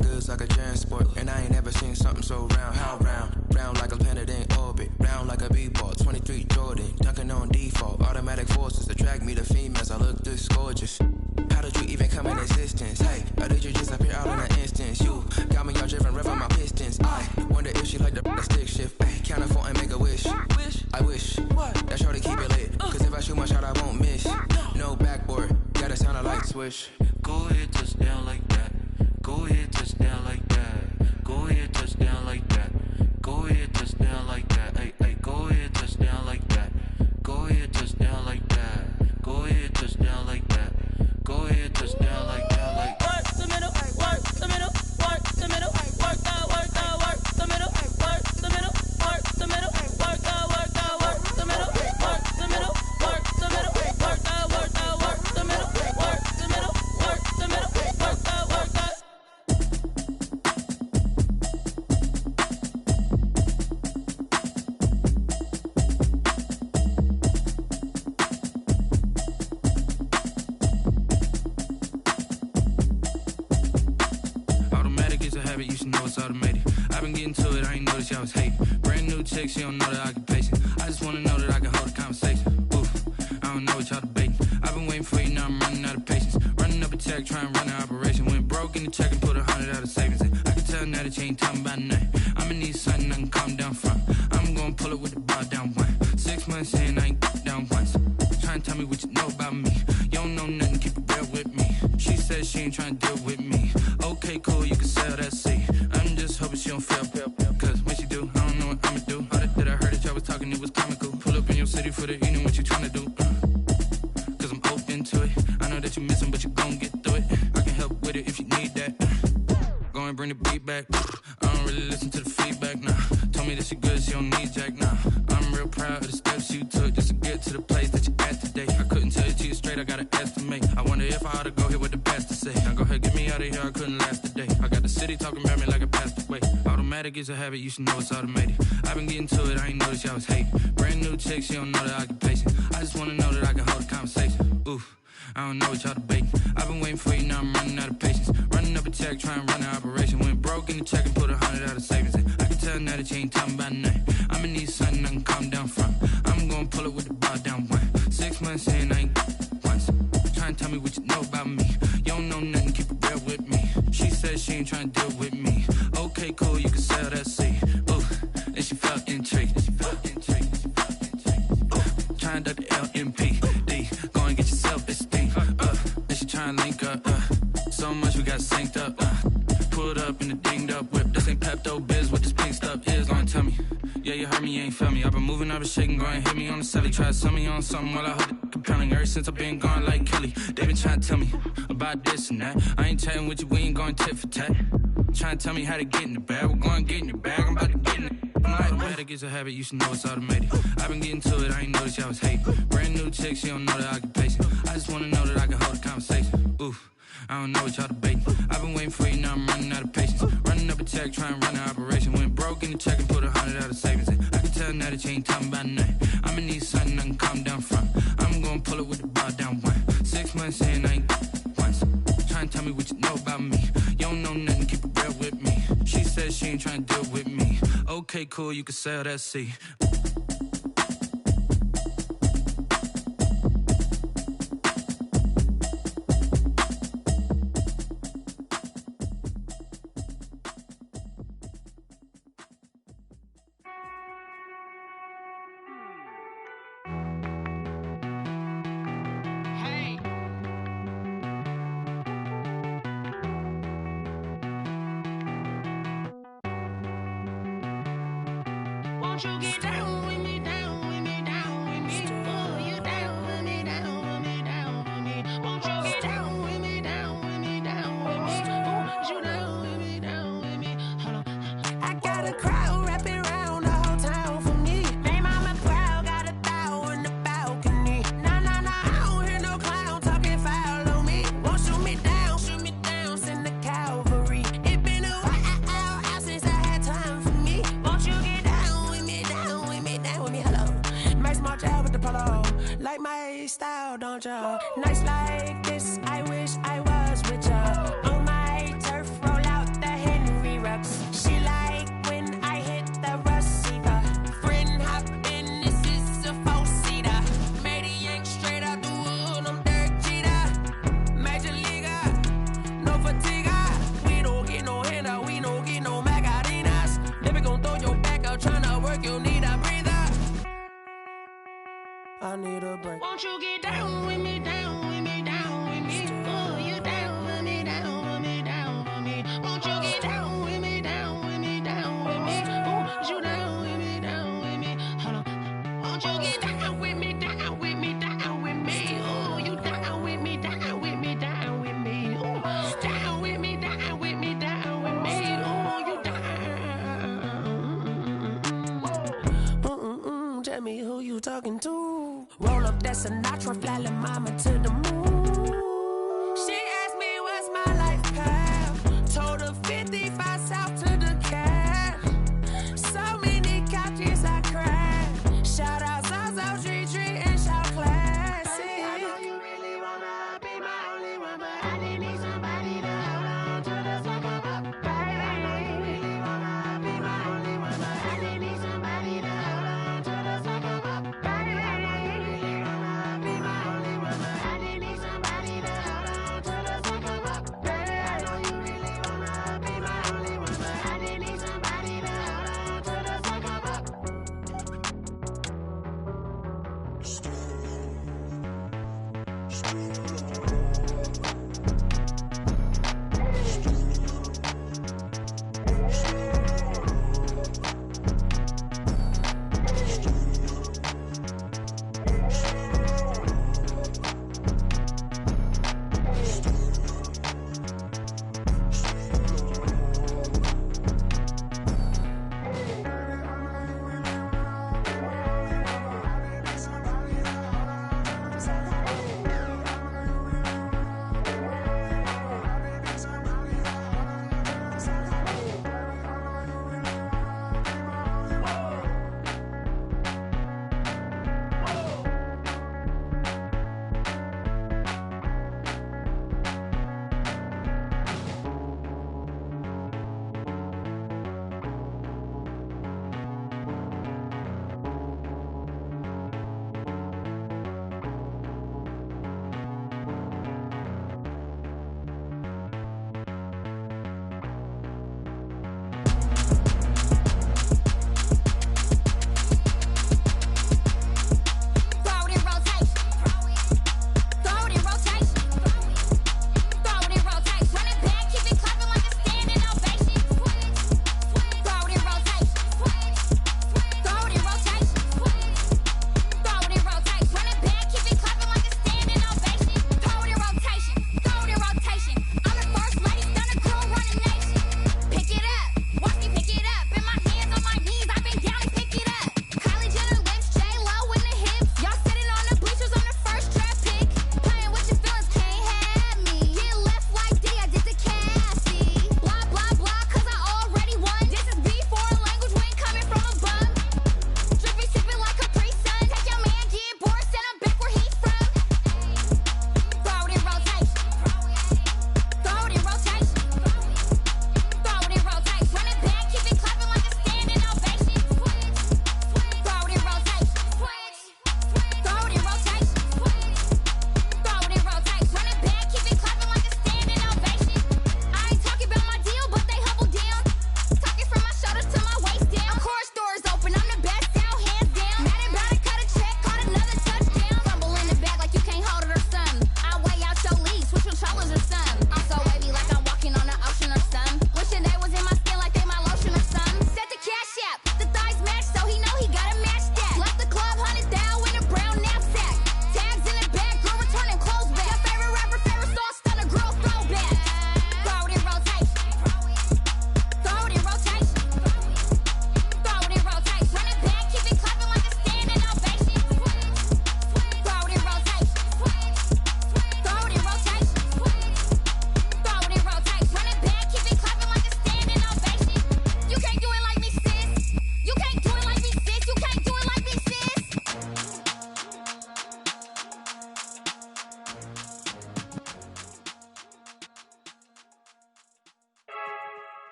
Selling goods like a transport, and I ain't never seen something so round. How round? Round like a planet in orbit, round like a b-ball. 23 Jordan, dunking on default. Automatic forces attract me to females. I look this gorgeous. How did you even come in existence? Hey, or did you just appear out in an instance? You got me all driven, revving my pistons. I wonder if she like the stick shift. Hey, count it for and make a wish. I wish that shorty keep it lit. Cause if I shoot my shot, I won't miss. No backboard, gotta sound a light switch. Go ahead, touch down like that. Go ahead, touch down like that. Go ahead, touch down like that. Go ahead, touch down like that. Hey, hey, go ahead, touch down like that. Go ahead, touch down like that. Go ahead, touch down like that. Go ahead, touch down like that. Like work the middle, work the middle, work the middle, work the work the middle, work the middle, work the middle, work the work the middle, work the middle, work the middle, work the work the middle, work the middle, work the middle, work the work the. automatic is a habit, you should know it's automated. I've been getting to it, I ain't noticed y'all was hating. Brand new chick, she don't know the occupation. I just wanna know that I can hold a conversation. Oof, I don't know what y'all debating. I've been waiting for you, now I'm running out of patience. Running up a check, trying to run an operation. Went broke in the check and put 100 out of savings in. I can tell now that you ain't talking about nothing. I'ma need something I can calm down from. I'm gonna pull it with the bar down one. 6 months in, I ain't down once. Trying to tell me what you know about me. You don't know nothing, keep it real with me. She says she ain't trying to deal with me. Okay, cool, you can sell that seat. I'm just hoping she don't fail. Cause when she do, I don't know what I'ma do. All that I heard that y'all was talking, it was comical. Pull up in your city for the evening, what you trying to do? Cause I'm open to it. I know that you missing, but you gon' get through it. I can help with it if you need that. Go and bring the beat back. I don't really listen to the feedback, nah. Told me that she good, she don't need jack, nah. I'm real proud of the steps you took just to get to the place that you at today. I couldn't tell you to you straight, I gotta estimate. I wonder if I ought to go here with the best to say. Now go ahead, get me out of here, I couldn't last a day. I got the city talking about me like I passed away. Automatic is a habit, you should know it's automated. I've been getting to it, I ain't noticed y'all was hating. Brand new chick, she don't know the occupation. I just wanna know that I can hold a conversation. Oof, I don't know what y'all debating. I've been waiting for you, now I'm running out of patience. Running up a check, trying to run an operation. Went broke in the check and put 100 out of savings in. I can tell now that you ain't talking about nothing. I'ma need something I can calm down from. I'm gonna pull it with the bar down one. 6 months in, I ain't once. Trying to tell me what you know about me. You don't know nothing, keep it real with me. She says she ain't trying to deal with me. Okay, cool, you can sell that seat. Ooh, and she felt intrigued. Trying to duck the LMP. Go and get your self-esteem. And she trying to link up. So much we got synced up. Pulled up in the dinged up whip. This ain't Pepto-Biz, what this pink stuff is. Long tell me. Yeah, you heard me, you ain't felt me. I've been moving, I've been shaking, go and hit me on the celly. Try to sell me on something while I hold it compelling. Ever since I've been gone like Kelly, they been trying to tell me about this and that. I ain't chatting with you, we ain't going tit for tat. Trying to tell me how to get in the bag. We're going to get in the bag, I'm about to get in it. Automatic is a habit, you should know it's automated. I've been getting to it, I ain't noticed y'all was hating. Brand new chick, she don't know the occupation. I just wanna know that I can hold a conversation. Oof, I don't know what y'all debating. I've been waiting for you, now I'm running out of patience. Running up a check, trying to run an operation. Went broke in the check and put 100 out of savings in. I can tell now that you ain't talking about nothing. I'ma need something I can calm down from. I'm gonna pull it with the bar down one. 6 months in, I ain't once. Trying to tell me what you know about me. You don't know nothing, keep it real with me. She says she ain't trying to deal with me. Okay, cool, you can sell that seat. Won't you get down with me, down with me, down with me? Pull you down with me, down with me, down with me. Won't you get down with me, down with me, down with me? Won't you down with me, down with me? Hold on. I got a crowd wrapping around the whole town for me. Name on my crowd, got a thou in the balcony. Nah, nah, nah, I don't hear no clown talking foul on me. Won't shoot me down, send the cavalry. It been a while since I had time for me. Won't you get down with me, down with me, down with me? Hello. Max March out with the polo. Like my style, don't ya? Nights like this, I wish I was with ya. On my turf, roll out the talking to. Roll up that Sinatra, fly la mama to the moon. She asked me what's my life path. Told her 55 south to the cat. So many couches I cracked. Shout out Zazo, Tree Tree, and shout classic. I know you really wanna be my only one, but I didn't need somebody to hold on to the second up. Baby, I know you really wanna be my only one, but I didn't need somebody to hold on to the second up. Baby, I know you really wanna be my only one, but I didn't need somebody to hold on to the second up. Baby, I know you really wanna be my only one, but I didn't need somebody to hold on to the second up.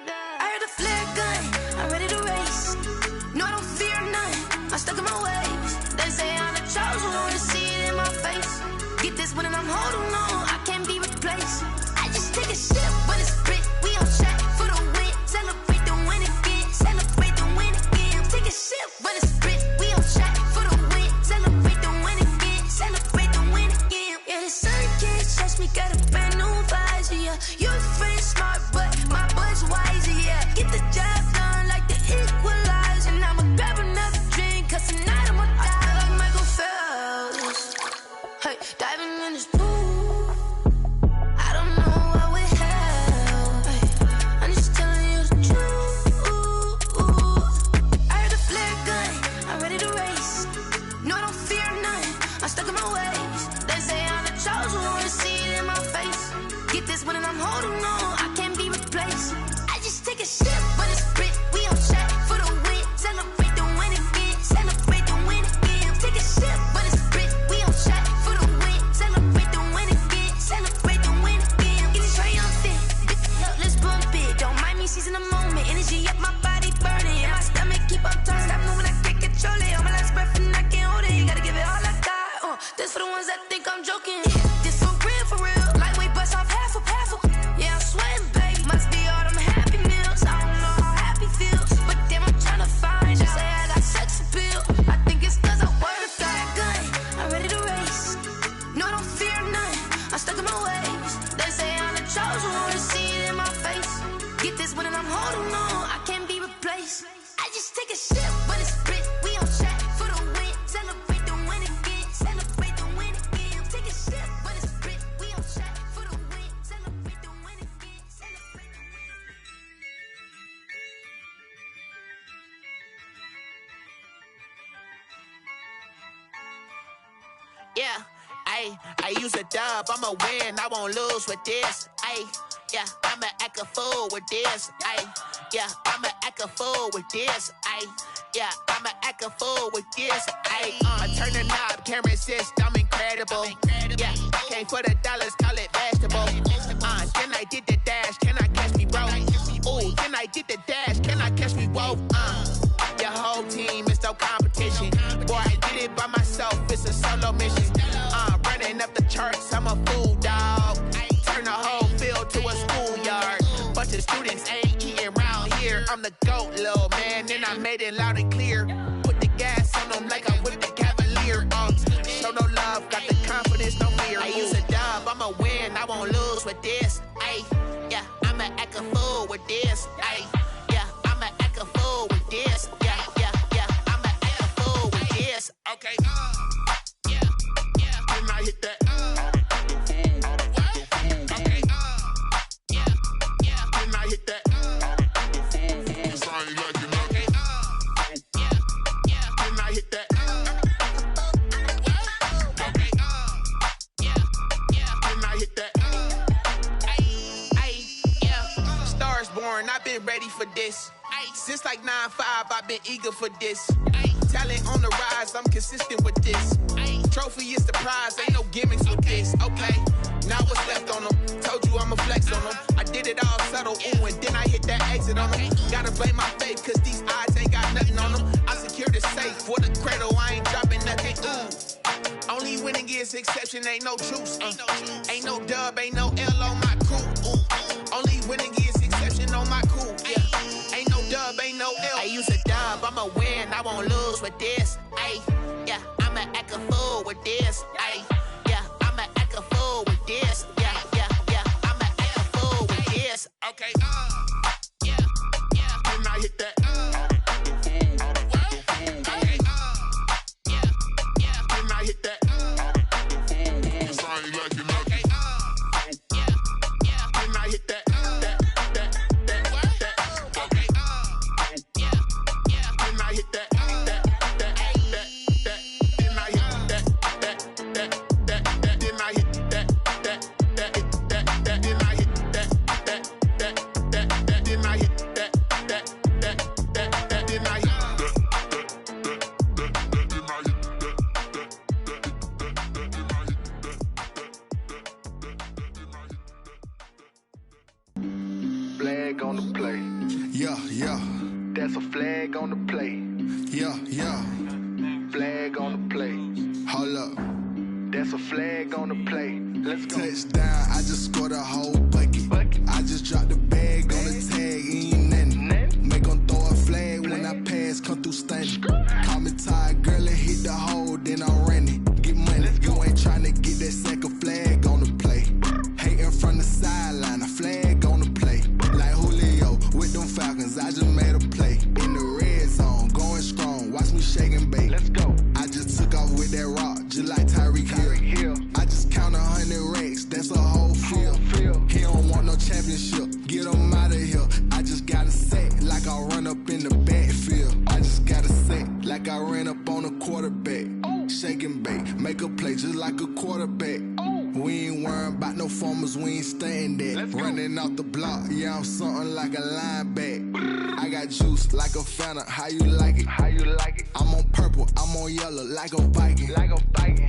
I heard a flare gun, I'm ready to race. No, I don't fear none, I'm stuck in my ways. They say I'm the chosen one, to see it in my face. Get this one and I'm holding on, I can't be replaced. I just take a sip, but it's spit, we on track for the win. Celebrate the win again, celebrate the win again. Take a sip, but it's spit, we on track for the win. Celebrate the win again, celebrate the win again. Yeah, the sun can't touch me, got a brand new visor, yeah. Your friend smart, but my boy's wiser, yeah. Get the job done like the equalizer. And I'ma grab another drink, cause tonight I'ma die like Michael Phelps. Hey, diving in this pool, I don't know what would help. Hey, I'm just telling you the truth. think I'm joking. This for real. Lightweight bust off half a. Yeah, I'm sweating, baby. Must be all them happy meals. I don't know how happy feels, but damn, I'm tryna find out. Say I got sex appeal. I think it's 'cause I work. Got a gun, I'm ready to race. No, I don't fear none. I'm stuck in my ways. They say I'm the chosen one. To see it in my face. Get this one and I'm holding on. I can't be replaced. I just take a sip, but it's split. We on track for the win. Celebrate the win again. Celebrate the win again. Take a sip, but it's split. We on track for the win. Celebrate the win again. Celebrate the win. Yeah, I use a dub, I'ma win, I won't lose with this. Yeah, I'ma act a fool with this. Yeah, I'ma act a fool with this. Yeah, I'ma act a fool with this. I turn the knob, camera assist, I'm incredible. Yeah, came for the dollars, call it vegetable. Then I did the dash, can I catch me, bro? Ooh, then I did the dash, can I catch me, whoa? Your whole team is no competition. Boy, I did it by myself, it's a solo mission. Running up the charts, I'm a fool, dog. Turn the whole field to a schoolyard. Bunch of students ain't eating round here. I'm the GOAT, little man, and I made it loud and clear. Put the gas on them like I whipped the Cavalier. Show no love, got the confidence, no fear. I use a dub, I'ma win, I won't lose with this. Yeah, I'ma act a fool with this. Yeah, I'ma act a fool with this. Yeah, I'ma act a fool with this. Okay, yeah, can I hit that? Okay, yeah, can I hit that? Cause I ain't like it. Okay, yeah, can I hit that? Okay, yeah, can I hit that? Yeah, Stars born, I've been ready for this. Since like 9-5, I've been eager for this. Talent on the rise, I'm consistent with this. Trophy is the prize, ain't no gimmicks with this. Okay, now what's left on them? Told you I'ma flex on them. I did it all subtle, ooh, and then I hit that exit on them. Gotta blame my faith, cause these odds ain't got nothing on them. I secure the safe for the cradle, I ain't dropping nothing, ooh. Only winning is exception, ain't no truce. Ain't no dub, ain't no L on my crew. Ooh. Only winning is exception on my crew, yeah. Ain't no dub, ain't no L. I use a dub, I'ma win, I won't lose with this. Yeah, I'ma act a fool with this. Yeah, I'ma act a fool with this. Yeah, I'ma act a fool with this. Okay, yeah, can I hit that? Okay, yeah, can I hit that? Cause I ain't like it. Okay, yeah, can I hit that? Okay, yeah, can I hit that? Flag on the play. Yeah. That's a flag on the play. Yeah. Flag on the play. Hold up. That's a flag on the play. Let's go. Touchdown, I just scored a whole bucket. I just dropped the bag on the tag, ain't nothing. Make 'em throw a flag when I pass, come through stunning. Call me tired, girl, and hit the hole, then I'm running. Get money, you ain't tryna get that second flag on the play. Hating from the sideline, a flag on the play. Like Julio with them Falcons, I just made a play. In the red zone, going strong, watch me shake and bake. Let's go. I just took off with that rock, just like Tyreek Hill. I just count 100 racks, that's a whole field. He don't want no championship, get him out of here. I just gotta say, like I run up in the backfield. I just gotta say, like I ran up on a quarterback. Shake and bake, make a play just like a quarterback. We ain't worrying about no formers, we ain't staying there. Running off the block, yeah, I'm something like a lineback. I got juice like a Fanta, how you like it? I'm on purple, I'm on yellow, like a Viking.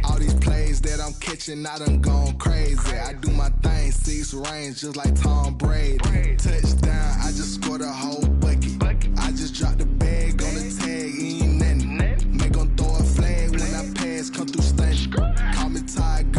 All these plays that I'm catching, I done gone crazy. I do my thing, 6 range, just like Tom Brady. Touchdown, I just scored a whole bucket. I just dropped the bag on the tag, ain't nothing. Make 'em throw a flag when I pass, come through stunning. Call me tired,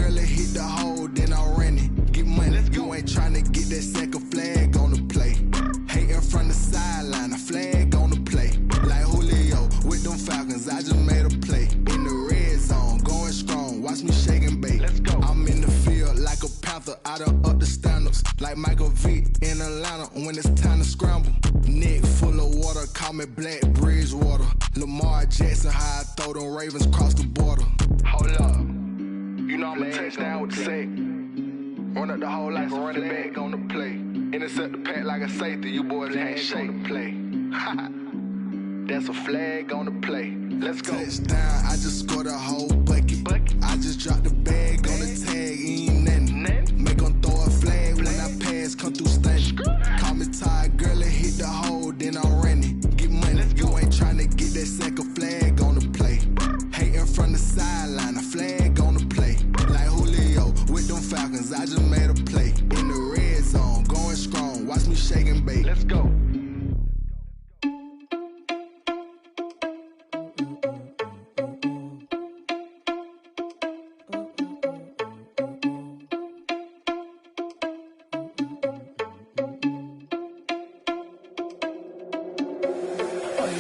like Michael Vick in Atlanta when it's time to scramble. Neck full of water, call me Black Bridgewater. Lamar Jackson, how I throw them Ravens cross the border. Hold up, you know I'm a touchdown with the sack. Run up the hole like a running back on the play. Intercept the pack like a safety, you boys can't shake the play. That's a flag on the play. Let's go. Touchdown, I just scored a whole bucket. I just dropped the bag on the tag, ain't nothing. Make them throw a flag when I pass, come through stunning. Call me tired, girl, and hit the hole, then I'm running. Get money, you ain't trying to get that second flag on the play. Hating from the sideline, a flag on the play. Like Julio with them Falcons, I just made a play. In the red zone, going strong, watch me shake and bake. Let's go.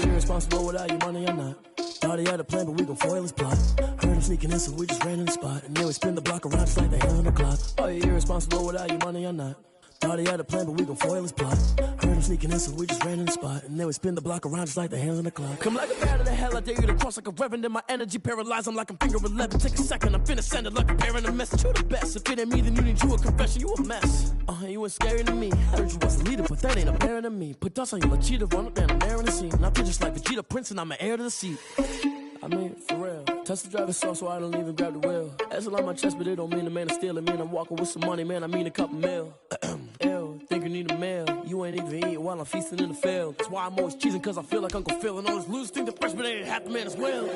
Irresponsible without your money or not. Thought he had a plan, but we gon' foil his plot. Heard him sneaking in, so we just ran in the spot. And then we spin the block around just like the hell on the clock. Are you irresponsible without your money or not? Thought he had a plan, but we gon' foil his plot. Heard him sneaking in, so we just ran in the spot. And then we spin the block around just like the hands on the clock. Come like a bat of the hell, I dare you to cross like a reverend. In my energy paralyzed, I'm like I'm finger 11. Take a second, I'm finna send it like a bearing a message. You the best, if it ain't me, then you need you a confession. You a mess, you ain't scary to me. Heard you was a leader, but that ain't apparent to me. Put dust on you like cheetah, run up there and air in the scene. And I feel just like Vegeta Prince, and I'm an heir to the seat. I mean, for real. Touch the driver's sauce so I don't even grab the wheel. That's on my chest, but it don't mean the man is stealing. Man, I'm walking with some money, man, I mean a couple mil. Ew, think you need a meal. You ain't even eating while I'm feasting in the field. That's why I'm always cheesing, cause I feel like Uncle Phil. And all those losers think the freshman ain't half the man as well.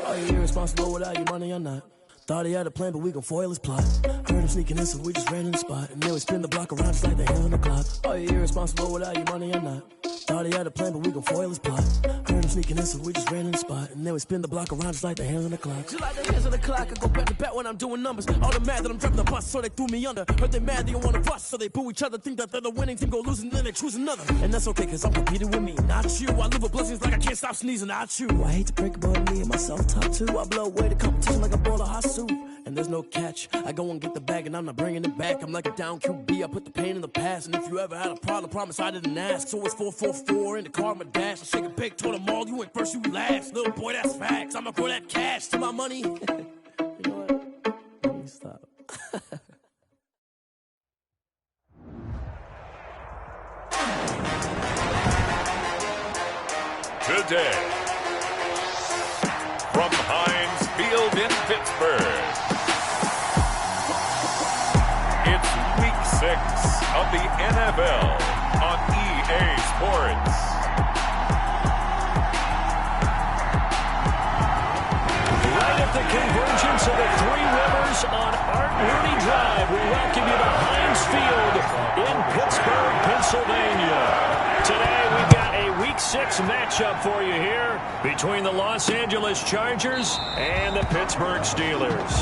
Are you irresponsible without your money or not? Thought he had a plan, but we gon' foil his plot. Heard him sneaking in, so we just ran in the spot. And then we spin the block around just like the hell on the clock. Are you irresponsible without your money or not? Thought he had a plan, but we gon' foil his plot. Heard him sneaking in, so we just ran in the spot. And then we spin the block around just like the hands on the clock. Just like the hands on the clock, I go back to back when I'm doing numbers. All the mad that I'm driving the bus, so they threw me under. Heard they mad, they don't wanna bust, so they boo each other. Think that they're the winning team, go losing, then they choose another. And that's okay, cause I'm competing with me, not you. I live with blessings like I can't stop sneezing, not you. I hate to break it, but me and myself top two. I blow away the competition like a bowl of hot soup. And there's no catch, I go and get the bag and I'm not bringing it back. I'm like a down QB, I put the pain in the past. And if you ever had a problem, promise I didn't ask. So it's 444 in the car, my dash. I shake a big, told them all, you ain't first, you last. Little boy, that's facts, I'ma throw that cash to my money. You know what? Let me stop. Today, from Heinz Field in Pittsburgh, it's Week 6 of the NFL on EA Sports. Right at the convergence of the Three Rivers on Art Rooney Drive, we welcome you to Heinz Field in Pittsburgh, Pennsylvania. Today we've got a Week 6 matchup for you here between the Los Angeles Chargers and the Pittsburgh Steelers.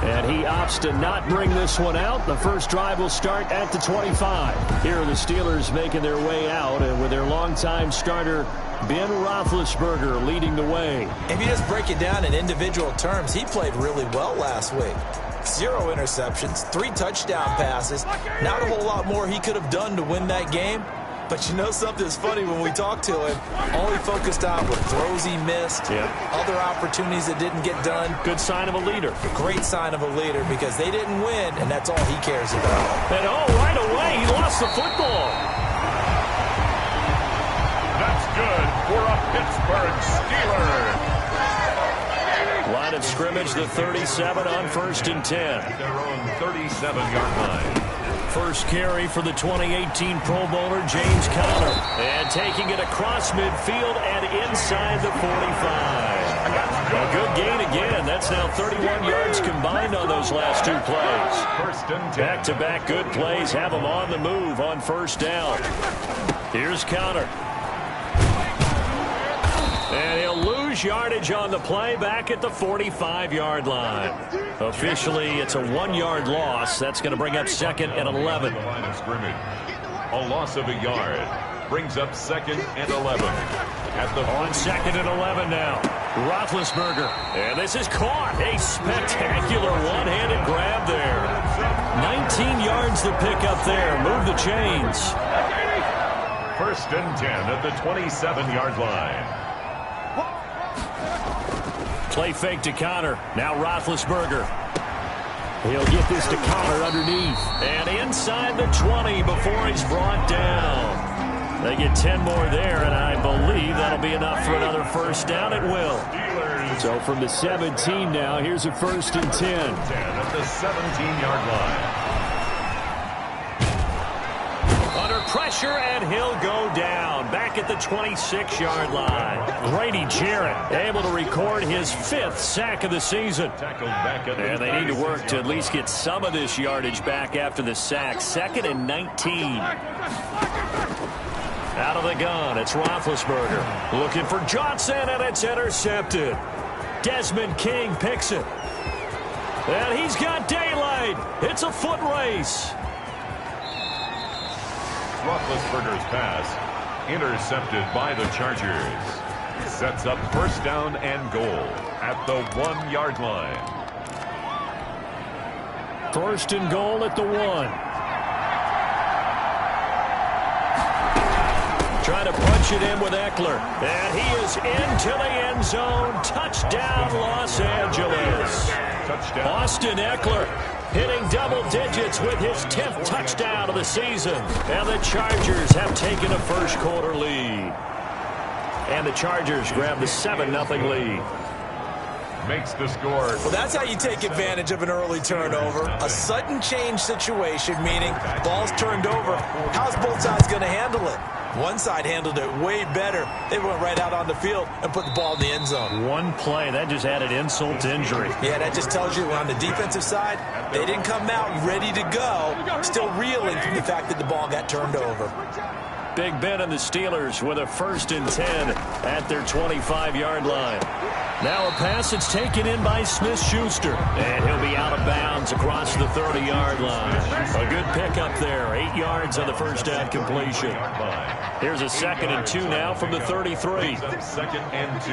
And he opts to not bring this one out. The first drive will start at the 25. Here are the Steelers making their way out, and with their longtime starter Ben Roethlisberger leading the way. If you just break it down in individual terms, he played really well last week. 0 interceptions, 3 touchdown passes. Not a whole lot more he could have done to win that game. But you know something's funny, when we talked to him, all he focused on were throws he missed, other opportunities that didn't get done. Good sign of a leader. Great sign of a leader, because they didn't win, and that's all he cares about. And right away, he lost the football. That's good for a Pittsburgh Steeler. Line of scrimmage, the 37 on 1st and 10. Their own 37-yard line. First carry for the 2018 Pro Bowler, James Conner. And taking it across midfield and inside the 45. A good gain again. That's now 31 yards combined on those last 2 plays. Back-to-back good plays have them on the move on first down. Here's Conner. And he'll lose yardage on the play back at the 45-yard line. Officially, it's a 1-yard loss. That's going to bring up 2nd and 11. Line of scrimmage. A loss of a yard brings up 2nd and 11. On 2nd and 11 now. Roethlisberger. And this is caught. A spectacular one-handed grab there. 19 yards to pick up there. Move the chains. 1st and 10 at the 27-yard line. Play fake to Connor. Now Roethlisberger. He'll get this to Connor underneath. And inside the 20 before he's brought down. They get 10 more there, and I believe that'll be enough for another first down. It will. So from the 17 now, here's a 1st and 10. 10 at the 17-yard line. Pressure, and he'll go down back at the 26-yard line. Grady Jarrett able to record his 5th sack of the season. And they need to work to at least get some of this yardage back after the sack. 2nd and 19. Out of the gun, it's Roethlisberger. Looking for Johnson, and it's intercepted. Desmond King picks it. And he's got daylight. It's a foot race. Roethlisberger's pass intercepted by the Chargers. Sets up 1st down and goal at the 1-yard line. 1st and goal at the 1. Trying to punch it in with Eckler. And he is into the end zone. Touchdown, Los Angeles. Touchdown. Austin Eckler hitting double digits with his 10th touchdown of the season. And the Chargers have taken a first quarter lead. And the Chargers grab the 7-0 lead. Makes the score. Well, that's how you take advantage of an early turnover. A sudden change situation, meaning ball's turned over. How's both sides going to handle it? One side handled it way better. They went right out on the field and put the ball in the end zone. One play, that just added insult to injury. Yeah, that just tells you on the defensive side, they didn't come out ready to go, still reeling from the fact that the ball got turned over. Big Ben and the Steelers with a 1st and 10 at their 25-yard line. Now a pass that's taken in by Smith-Schuster. And he'll be out of bounds across the 30-yard line. A good pickup there. 8 yards on the first down completion. Here's a 2nd and 2 now from the 33. 2nd and 2.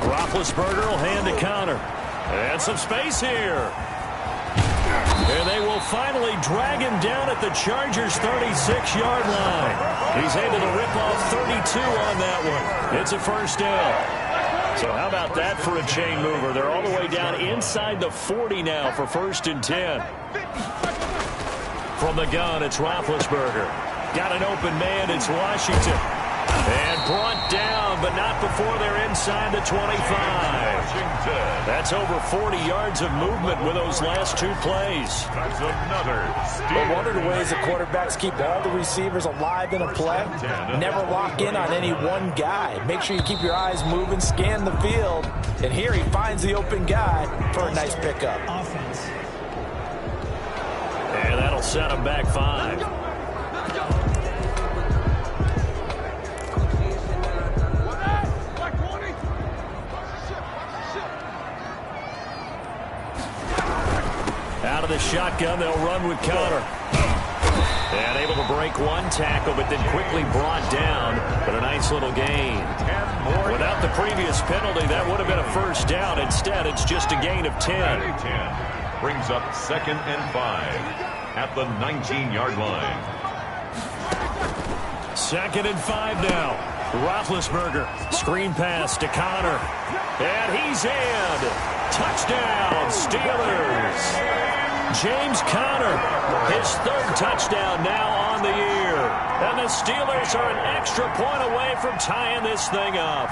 Roethlisberger will hand to Connor. And some space here. And they will finally drag him down at the Chargers' 36-yard line. He's able to rip off 32 on that one. It's a first down. So how about that for a chain mover? They're all the way down inside the 40 now for 1st and 10. From the gun, it's Roethlisberger. Got an open man, it's Washington. And brought down, but not before they're inside the 25. That's over 40 yards of movement with those last 2 plays. That's another steal. But one of the ways the quarterbacks keep all the receivers alive in a play, never lock in on any one guy. Make sure you keep your eyes moving, scan the field. And here he finds the open guy for a nice pickup. And that'll set him back 5. Out of the shotgun, they'll run with Connor. And able to break one tackle, but then quickly brought down. But a nice little gain. Without the previous penalty, that would have been a first down. Instead, it's just a gain of 10. Brings up 2nd and 5 at the 19-yard line. 2nd and 5 now. Roethlisberger, screen pass to Connor. And he's in. Touchdown, Steelers. James Conner, his 3rd touchdown now on the year. And the Steelers are an extra point away from tying this thing up.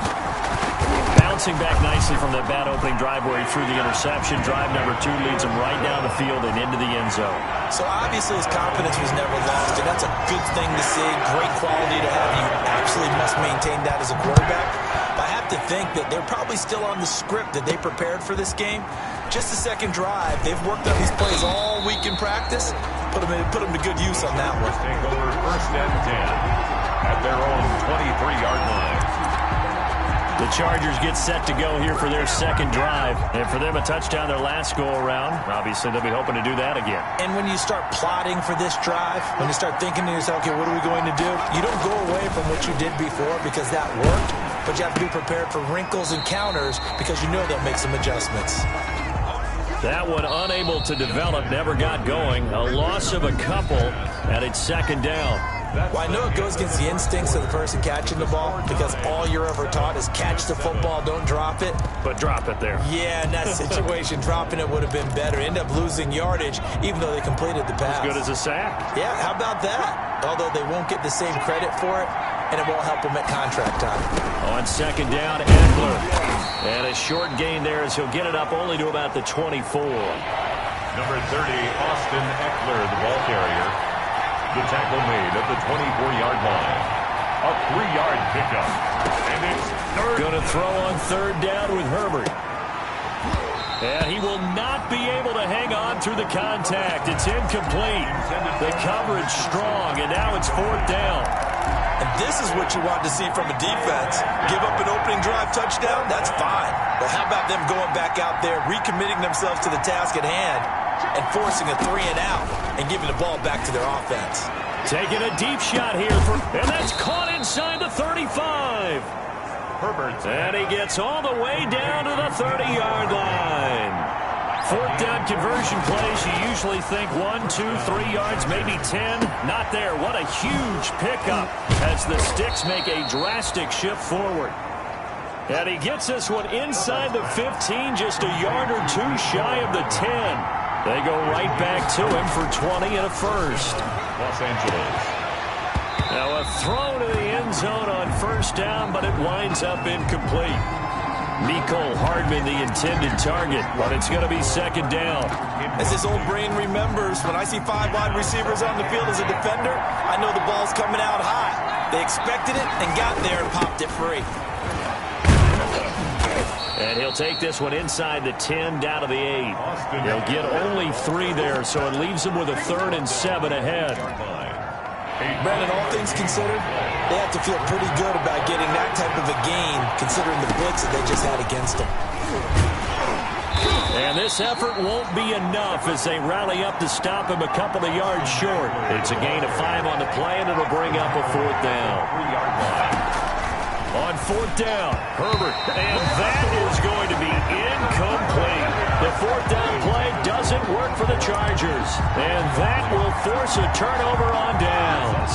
Bouncing back nicely from that bad opening drive where he threw the interception. Drive number 2 leads him right down the field and into the end zone. So obviously his confidence was never lost, and that's a good thing to see. Great quality to have. You absolutely must maintain that as a quarterback. But I have to think that they're probably still on the script that they prepared for this game. Just the 2nd drive. They've worked on these plays all week in practice. Put them to good use on that one. Take over 1st and 10 at their own 23-yard line. The Chargers get set to go here for their 2nd drive. And for them, a touchdown their last go-around. Obviously, they'll be hoping to do that again. And when you start plotting for this drive, when you start thinking to yourself, okay, what are we going to do? You don't go away from what you did before because that worked. But you have to be prepared for wrinkles and counters because you know they'll make some adjustments. That one unable to develop, never got going. A loss of a couple, and it's second down. Well, I know it goes against the instincts of the person catching the ball because all you're ever taught is catch the football, don't drop it. But drop it there. Yeah, in that situation, dropping it would have been better. End up losing yardage, even though they completed the pass. As good as a sack. Yeah, how about that? Although they won't get the same credit for it, and it won't help them at contract time. On second down, Eckler. And a short gain there as he'll get it up only to about the 24. Number 30, Austin Eckler, the ball carrier. The tackle made at the 24-yard line. A 3-yard pickup. And it's third. Going to throw on third down with Herbert. And he will not be able to hang on through the contact. It's incomplete. The coverage strong, and now it's fourth down. And this is what you want to see from a defense. Give up an opening drive touchdown, that's fine. But how about them going back out there, recommitting themselves to the task at hand, and forcing a 3-and-out and giving the ball back to their offense. Taking a deep shot here, and that's caught inside the 35. Herbert. And he gets all the way down to the 30-yard line. Fourth down conversion plays, you usually think 1, 2, 3 yards, maybe 10. Not there. What a huge pickup as the Sticks make a drastic shift forward. And he gets this one inside the 15, just a yard or two shy of the 10. They go right back to him for 20 and a first. Los Angeles. Now a throw to the end zone on first down, but it winds up incomplete. Mecole Hardman the intended target, but it's going to be second down. As his old brain remembers, when I see 5 wide receivers on the field as a defender, I know the ball's coming out high. They expected it and got there and popped it free. And he'll take this one inside the 10, down to the 8. He'll get only 3 there, so it leaves him with a 3rd and 7 ahead. Brandon, all things considered, they have to feel pretty good about getting that type of a gain, considering the blitz that they just had against them. And this effort won't be enough as they rally up to stop him a couple of yards short. It's a gain of 5 on the play, and it'll bring up a 4th down. On 4th down, Herbert, and that is going to be incomplete. The 4th down play doesn't work for the Chargers, and that will force a turnover on downs.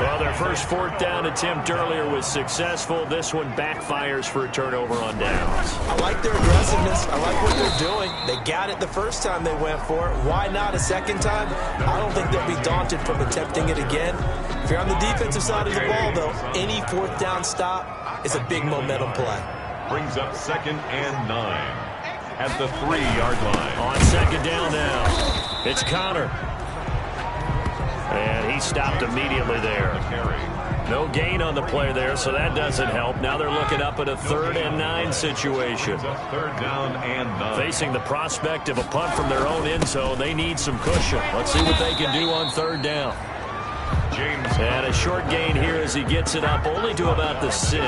Well, their first 4th down attempt earlier was successful. This one backfires for a turnover on downs. I like their aggressiveness. I like what they're doing. They got it the first time they went for it. Why not a second time? I don't think they'll be daunted from attempting it again. If you're on the defensive side of the ball, though, any 4th down stop is a big momentum play. Brings up 2nd and 9 at the 3-yard line. On second down now, it's Connor. And he stopped immediately there. No gain on the play there, so that doesn't help. Now they're looking up at a 3rd and 9 situation. 3rd down and 9. Facing the prospect of a punt from their own end zone, they need some cushion. Let's see what they can do on 3rd down. And a short gain here as he gets it up only to about the 6.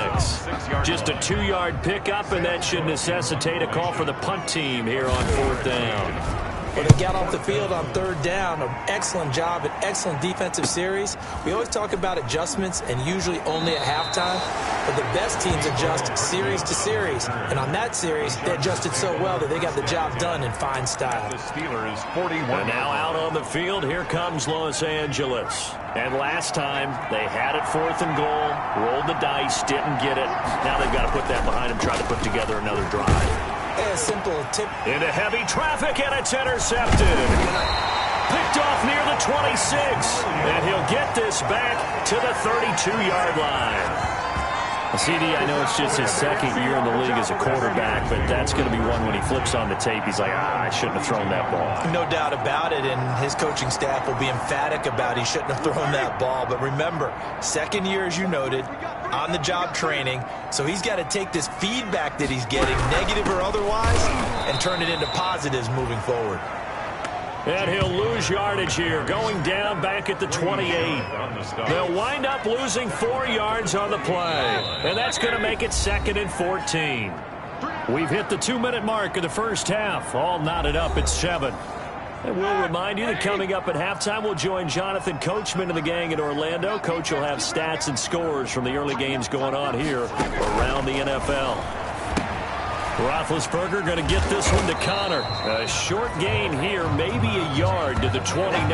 Just a 2-yard pickup, and that should necessitate a call for the punt team here on 4th down. Well, they got off the field on 3rd down. An excellent job, an excellent defensive series. We always talk about adjustments and usually only at halftime, but the best teams adjust series to series. And on that series, they adjusted so well that they got the job done in fine style. The Steelers 41. And now out on the field, here comes Los Angeles. And last time, they had it 4th and goal, rolled the dice, didn't get it. Now they've got to put that behind them, try to put together another drive. A simple tip. Into heavy traffic, and it's intercepted. Picked off near the 26. And he'll get this back to the 32-yard line. CD, I know it's just his 2nd year in the league as a quarterback, but that's going to be one when he flips on the tape. He's like, I shouldn't have thrown that ball. No doubt about it, and his coaching staff will be emphatic about he shouldn't have thrown that ball. But remember, 2nd year, as you noted, on-the-job training, so he's got to take this feedback that he's getting, negative or otherwise, and turn it into positives moving forward. And he'll lose yardage here, going down back at the 28. They'll wind up losing 4 yards on the play, and that's going to make it 2nd and 14. We've hit the 2-minute mark of the first half, all knotted up at 7. And we'll remind you that coming up at halftime, we'll join Jonathan Coachman and the gang in Orlando. Coach will have stats and scores from the early games going on here around the NFL. Roethlisberger going to get this one to Connor. A short gain here, maybe a yard to the 29.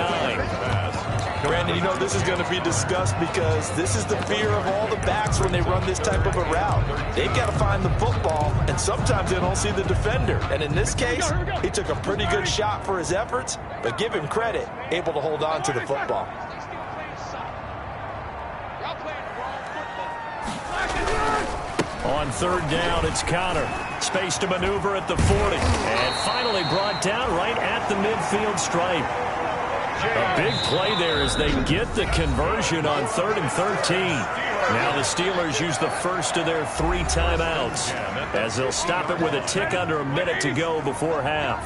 Brandon, you know this is going to be discussed because this is the fear of all the backs when they run this type of a route. They've got to find the football, and sometimes they don't see the defender. And in this case, he took a pretty good shot for his efforts, but give him credit, able to hold on to the football. On third down, it's Connor. Space to maneuver at the 40. And finally brought down right at the midfield stripe. A big play there as they get the conversion on 3rd and 13. Now the Steelers use the first of their 3 timeouts as they'll stop it with a tick under a minute to go before half.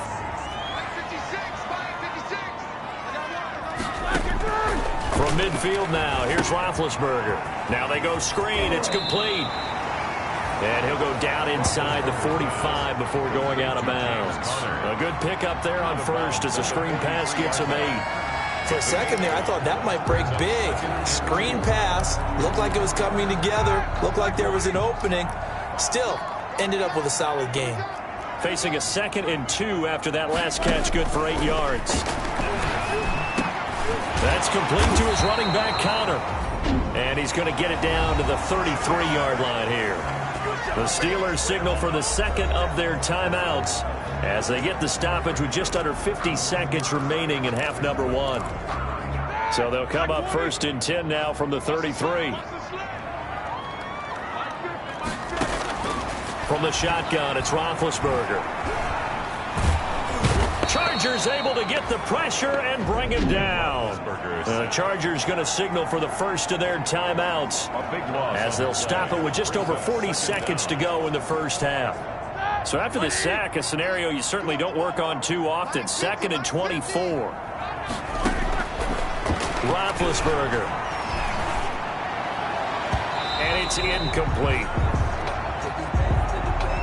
From midfield now, here's Roethlisberger. Now they go screen. It's complete. And he'll go down inside the 45 before going out of bounds. A good pickup there on first as the screen pass gets him 8. For a second there, I thought that might break big. Screen pass, looked like it was coming together, looked like there was an opening. Still, ended up with a solid gain. Facing a 2nd and 2 after that last catch, good for 8 yards. That's complete to his running back, Connor. And he's going to get it down to the 33-yard line here. The Steelers signal for the 2nd of their timeouts as they get the stoppage with just under 50 seconds remaining in half number 1. So they'll come up 1st and 10 now from the 33. From the shotgun, it's Roethlisberger. Chargers able to get the pressure and bring him down. The Chargers going to signal for the first of their timeouts as they'll stop it with just over 40 seconds to go in the first half. So after the sack, a scenario you certainly don't work on too often. 2nd and 24. Roethlisberger. And it's incomplete.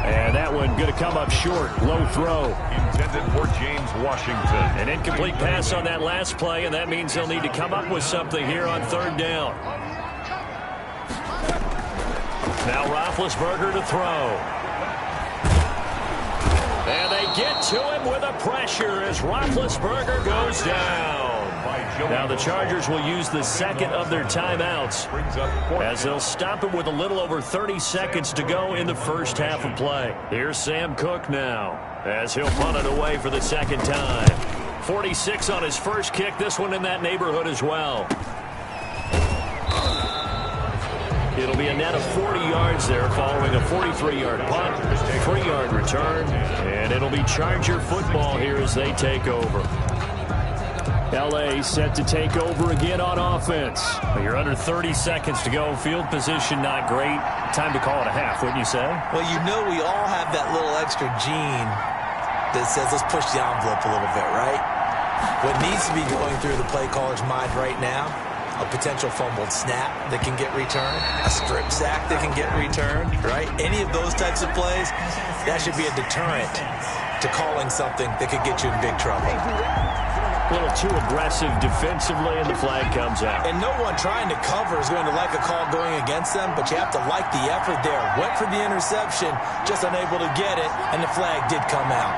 And that one going to come up short. Low throw. Intended for James Washington. An incomplete pass on that last play, and that means they'll need to come up with something here on 3rd down. Now Roethlisberger to throw. And they get to him with a pressure as Roethlisberger goes down. Now the Chargers will use the 2nd of their timeouts as they'll stop it with a little over 30 seconds to go in the first half of play. Here's Sam Cook now as he'll punt it away for the 2nd time. 46 on his first kick, this one in that neighborhood as well. It'll be a net of 40 yards there following a 43-yard punt, 3-yard return, and it'll be Charger football here as they take over. L.A. set to take over again on offense. You're under 30 seconds to go. Field position not great. Time to call it a half, wouldn't you say? Well, you know we all have that little extra gene that says let's push the envelope a little bit, right? What needs to be going through the play caller's mind right now, a potential fumbled snap that can get returned, a strip sack that can get returned, right? Any of those types of plays, that should be a deterrent to calling something that could get you in big trouble. A little too aggressive defensively, and the flag comes out. And no one trying to cover is going to like a call going against them, but you have to like the effort there. Went for the interception, just unable to get it, and the flag did come out.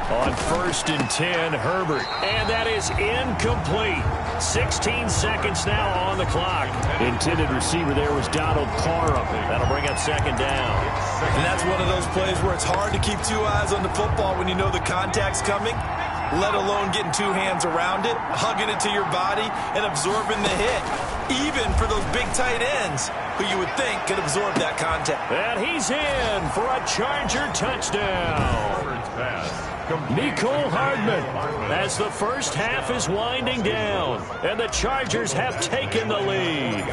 On 1st and 10, Herbert. And that is incomplete. 16 seconds now on the clock. Intended receiver there was Donald Parham. That'll bring up 2nd down. And that's one of those plays where it's hard to keep 2 eyes on the football when you know the contact's coming, let alone getting 2 hands around it, hugging it to your body, and absorbing the hit. Even for those big tight ends who you would think could absorb that contact. And he's in for a Charger touchdown. Nicole Hardman as the first half is winding down, and the Chargers have taken the lead.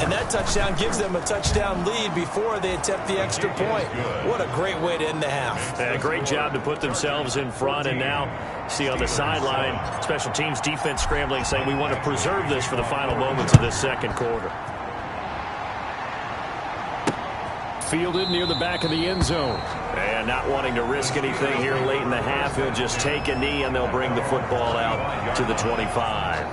And that touchdown gives them a touchdown lead before they attempt the extra point. What a great way to end the half. And a great job to put themselves in front, and now see on the sideline, special teams defense scrambling, saying we want to preserve this for the final moments of this 2nd quarter. Fielded near the back of the end zone. And not wanting to risk anything here late in the half, he'll just take a knee, and they'll bring the football out to the 25.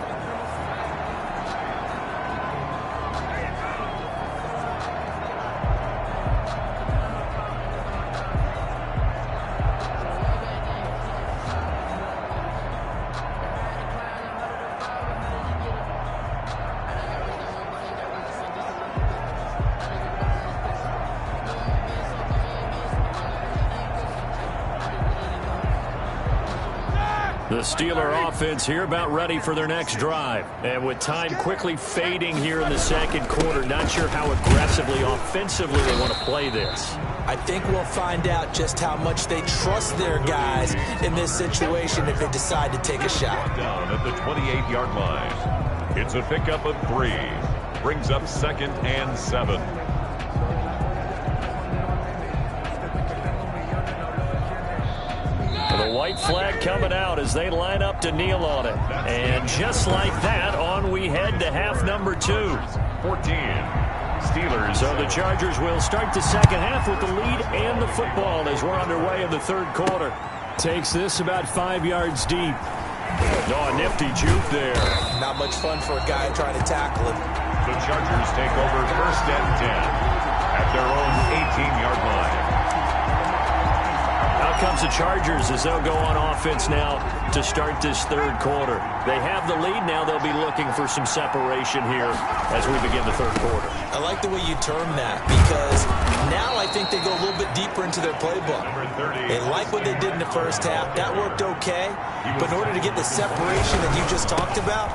The Steeler offense here about ready for their next drive. And with time quickly fading here in the second quarter, not sure how aggressively, offensively they want to play this. I think we'll find out just how much they trust their guys in this situation if they decide to take a shot. Down at the 28-yard line. It's a pickup of 3. Brings up 2nd and 7. The white flag coming out as they line up to kneel on it. And just like that, on we head to half number 2. 14. Steelers. So the Chargers will start the second half with the lead and the football as we're underway in the third quarter. Takes this about 5 yards deep. Oh, a nifty juke there. Not much fun for a guy trying to tackle him. The Chargers take over 1st and 10 at their own 18-yard line. Out comes the Chargers as they'll go on offense now to start this third quarter. They have the lead now. They'll be looking for some separation here as we begin the third quarter. I like the way you term that because now I think they go a little bit deeper into their playbook. They like what they did in the first half. That worked okay. But in order to get the separation that you just talked about,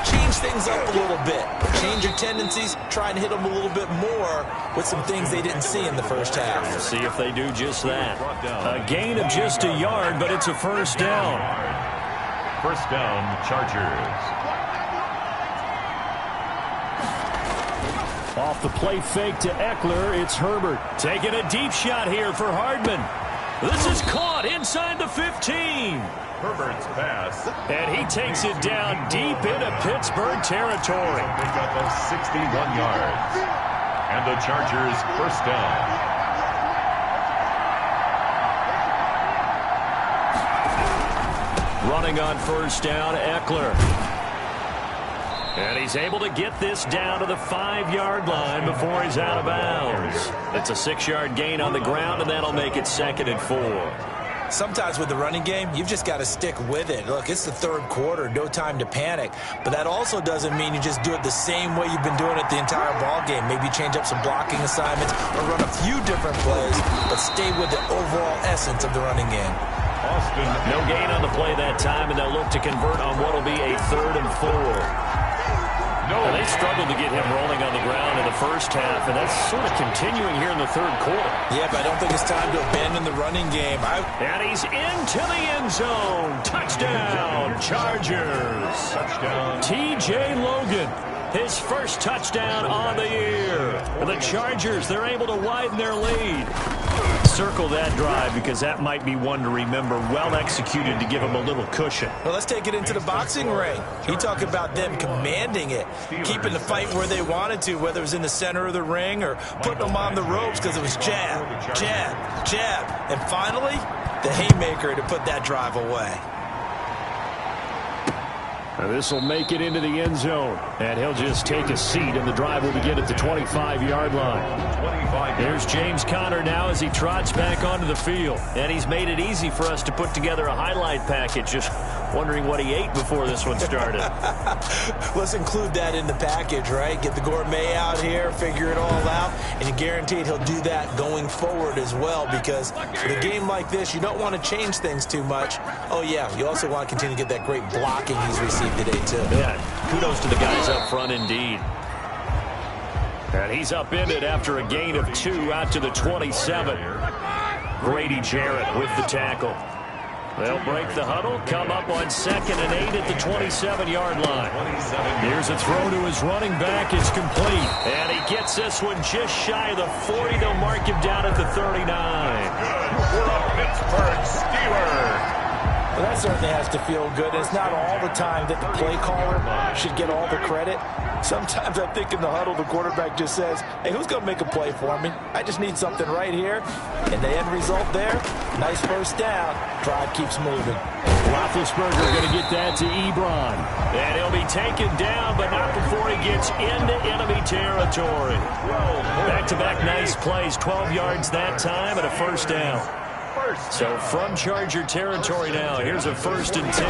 change things up a little bit. Change your tendencies. Try and hit them a little bit more with some things they didn't see in the first half. We'll see if they do just that. A gain of just a yard, but it's a first down. First down, Chargers. Off the play fake to Eckler, it's Herbert. Taking a deep shot here for Hardman. This is caught inside the 15. Herbert's pass. And he takes it down deep into Pittsburgh territory. Pickup of 61 yards. And the Chargers first down. Running on first down, Eckler. And he's able to get this down to the 5-yard line before he's out of bounds. It's a 6-yard gain on the ground, and that'll make it 2nd and 4. Sometimes with the running game, you've just got to stick with it. Look, it's the third quarter, no time to panic. But that also doesn't mean you just do it the same way you've been doing it the entire ball game. Maybe change up some blocking assignments or run a few different plays, but stay with the overall essence of the running game. Austin. No gain on the play that time, and they'll look to convert on what will be a 3rd and 4. And they struggled to get him rolling on the ground in the first half, and that's sort of continuing here in the third quarter. Yeah, but I don't think it's time to abandon the running game. And he's into the end zone. Touchdown, Chargers. Touchdown. T.J. Logan, his first touchdown on the year. And the Chargers, they're able to widen their lead. Circle that drive because that might be one to remember. Well executed to give them a little cushion. Well, let's take it into the boxing ring. You talk about them commanding it, keeping the fight where they wanted to, whether it was in the center of the ring or putting them on the ropes because it was jab, jab, jab. And finally, the haymaker to put that drive away. Now this will make it into the end zone, and he'll just take a seat, and the drive will begin at the 25-yard line. There's James Conner now as he trots back onto the field, and he's made it easy for us to put together a highlight package. Just wondering what he ate before this one started. Let's include that in the package, right? Get the gourmet out here, figure it all out, and you're guaranteed he'll do that going forward as well, because with a game like this, you don't want to change things too much. Oh, yeah, you also want to continue to get that great blocking he's received today, too. Yeah, kudos to the guys up front indeed. And he's upended after a gain of 2 out to the 27. Grady Jarrett with the tackle. They'll break the huddle, come up on 2nd and 8 at the 27-yard line. Here's a throw to his running back. It's complete. And he gets this one just shy of the 40. They'll mark him down at the 39. For a Pittsburgh Steeler. Well, that certainly has to feel good. It's not all the time that the play caller should get all the credit. Sometimes I think in the huddle, the quarterback just says, hey, who's going to make a play for me? I just need something right here. And the end result there, nice first down. Drive keeps moving. Roethlisberger going to get that to Ebron. And he'll be taken down, but not before he gets into enemy territory. Back-to-back nice plays, 12 yards that time and a first down. So from Charger territory now, here's a 1st and 10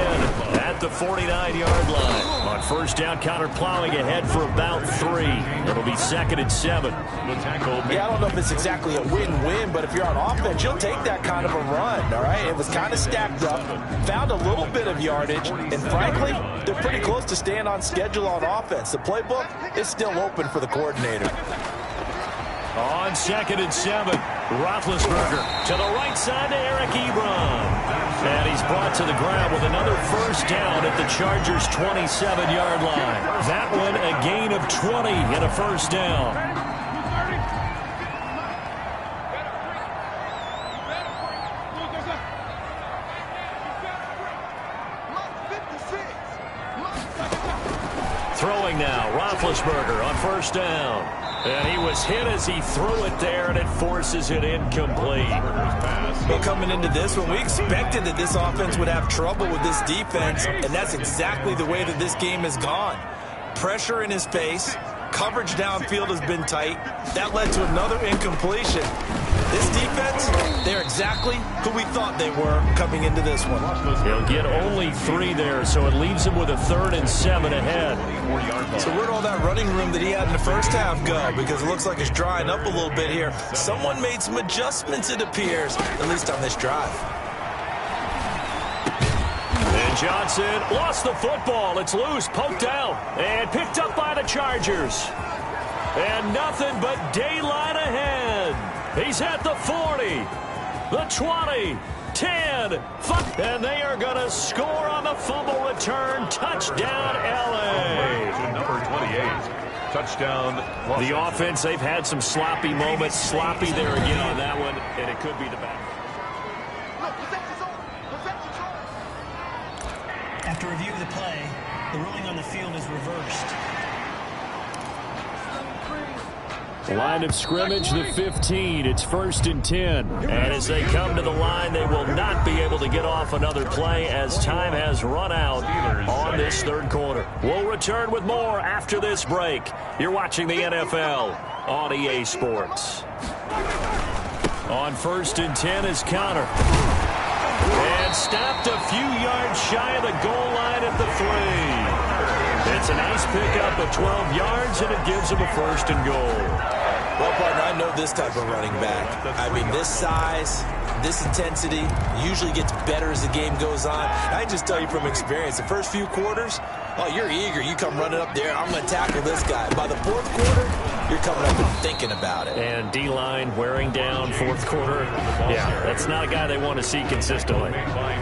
at the 49-yard line. On first down, Connor plowing ahead for about 3. It'll be 2nd and 7. Yeah, I don't know if it's exactly a win-win, but if you're on offense, you'll take that kind of a run, all right? It was kind of stacked up, found a little bit of yardage, and frankly, they're pretty close to staying on schedule on offense. The playbook is still open for the coordinator. On 2nd and 7, Roethlisberger to the right side to Eric Ebron. And he's brought to the ground with another 1st down at the Chargers' 27-yard line. That one a gain of 20 and a 1st down. Throwing now, Roethlisberger on 1st down. And he was hit as he threw it there, and it forces it incomplete. Well, coming into this one, we expected that this offense would have trouble with this defense, and that's exactly the way that this game has gone. Pressure in his face, coverage downfield has been tight. That led to another incompletion. This defense, they're exactly who we thought they were coming into this one. He'll get only 3 there, so it leaves him with a 3rd and 7 ahead. So where'd all that running room that he had in the first half go? Because it looks like it's drying up a little bit here. Someone made some adjustments, it appears, at least on this drive. And Johnson lost the football. It's loose, poked out, and picked up by the Chargers. And nothing but daylight ahead. He's at the 40, the 20, 10, 5, and they are going to score on the fumble return. Touchdown, L.A. Number 28, touchdown. The offense, they've had some sloppy moments. Sloppy there again on that one, and it could be the back. After review of the play, the ruling on the field is reversed. Line of scrimmage, the 15. It's 1st and 10. And as they come to the line, they will not be able to get off another play as time has run out on this 3rd quarter. We'll return with more after this break. You're watching the NFL on EA Sports. On 1st and 10 is Connor. And stopped a few yards shy of the goal line at the 3. It's a nice pickup of 12 yards, and it gives him a 1st and goal. Well, partner, I know this type of running back. I mean, this size, this intensity usually gets better as the game goes on. I can just tell you from experience, the first few quarters, oh, you're eager. You come running up there, I'm going to tackle this guy. By the 4th quarter, you're coming up and thinking about it. And D-line wearing down 4th quarter. Yeah, that's not a guy they want to see consistently.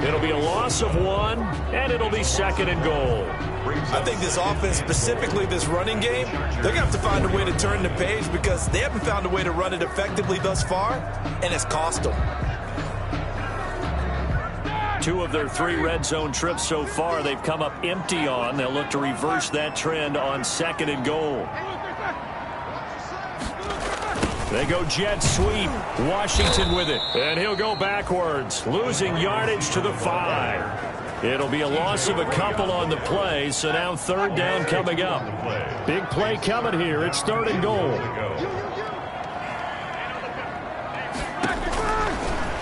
It'll be a loss of 1, and it'll be 2nd and goal. I think this offense, specifically this running game, they're going to have to find a way to turn the page because they haven't found a way to run it effectively thus far, and it's cost them. 2 of their 3 red zone trips so far, they've come up empty on. They'll look to reverse that trend on 2nd and goal. They go jet sweep. Washington with it. And he'll go backwards, losing yardage to the 5. It'll be a loss of a couple on the play, so now 3rd down coming up. Big play coming here. It's 3rd and goal.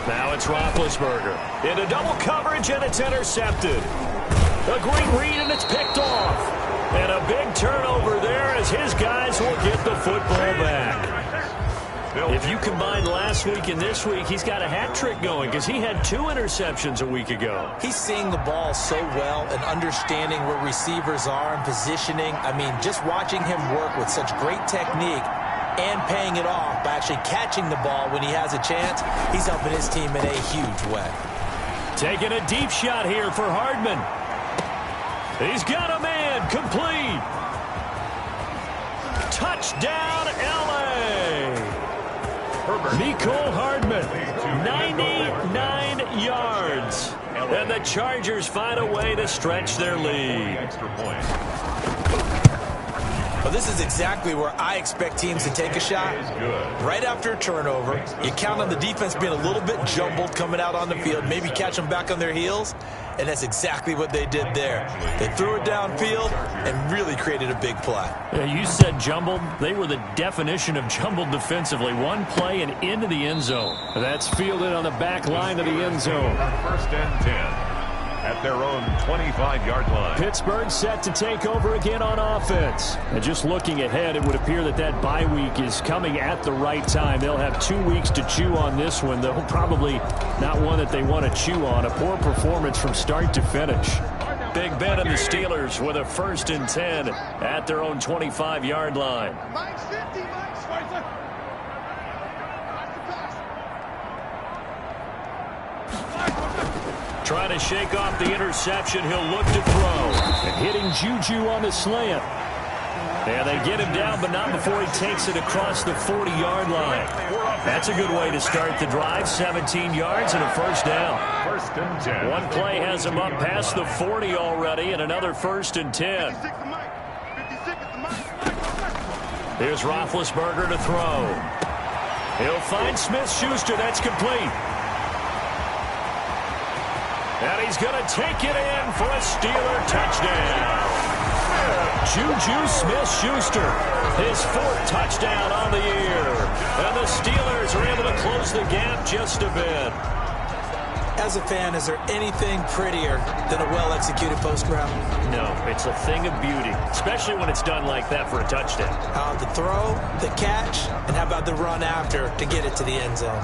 Now it's Roethlisberger. Into double coverage, and it's intercepted. A great read, and it's picked off. And a big turnover there as his guys will get the football back. If you combine last week and this week, he's got a hat trick going because he had 2 interceptions a week ago. He's seeing the ball so well and understanding where receivers are and positioning. I mean, just watching him work with such great technique and paying it off by actually catching the ball when he has a chance, he's helping his team in a huge way. Taking a deep shot here for Hardman. He's got a man, complete. Touchdown, L.A. Nicole Hardman, 99 yards. And the Chargers find a way to stretch their lead. Well, this is exactly where I expect teams to take a shot. Right after a turnover, you count on the defense being a little bit jumbled coming out on the field, maybe catch them back on their heels, and that's exactly what they did there. They threw it downfield and really created a big play. Yeah, you said jumbled. They were the definition of jumbled defensively. One play and into the end zone. That's fielded on the back line of the end zone. First and 10. At their own 25-yard line. Pittsburgh set to take over again on offense. And just looking ahead, it would appear that that bye week is coming at the right time. They'll have 2 weeks to chew on this one, though probably not one that they want to chew on. A poor performance from start to finish. Big Ben and the Steelers with a 1st and 10 at their own 25-yard line. Trying to shake off the interception. He'll look to throw. And hitting Juju on the slant. And they get him down, but not before he takes it across the 40-yard line. That's a good way to start the drive. 17 yards and a 1st down. 1st and 10. One play has him up past the 40 already, and another 1st and 10. Here's Roethlisberger to throw. He'll find Smith-Schuster. That's complete. And he's going to take it in for a Steeler touchdown. Juju Smith-Schuster, his 4th touchdown on the year. And the Steelers are able to close the gap just a bit. As a fan, is there anything prettier than a well-executed post route? No, it's a thing of beauty, especially when it's done like that for a touchdown. The throw, the catch, and how about the run after to get it to the end zone?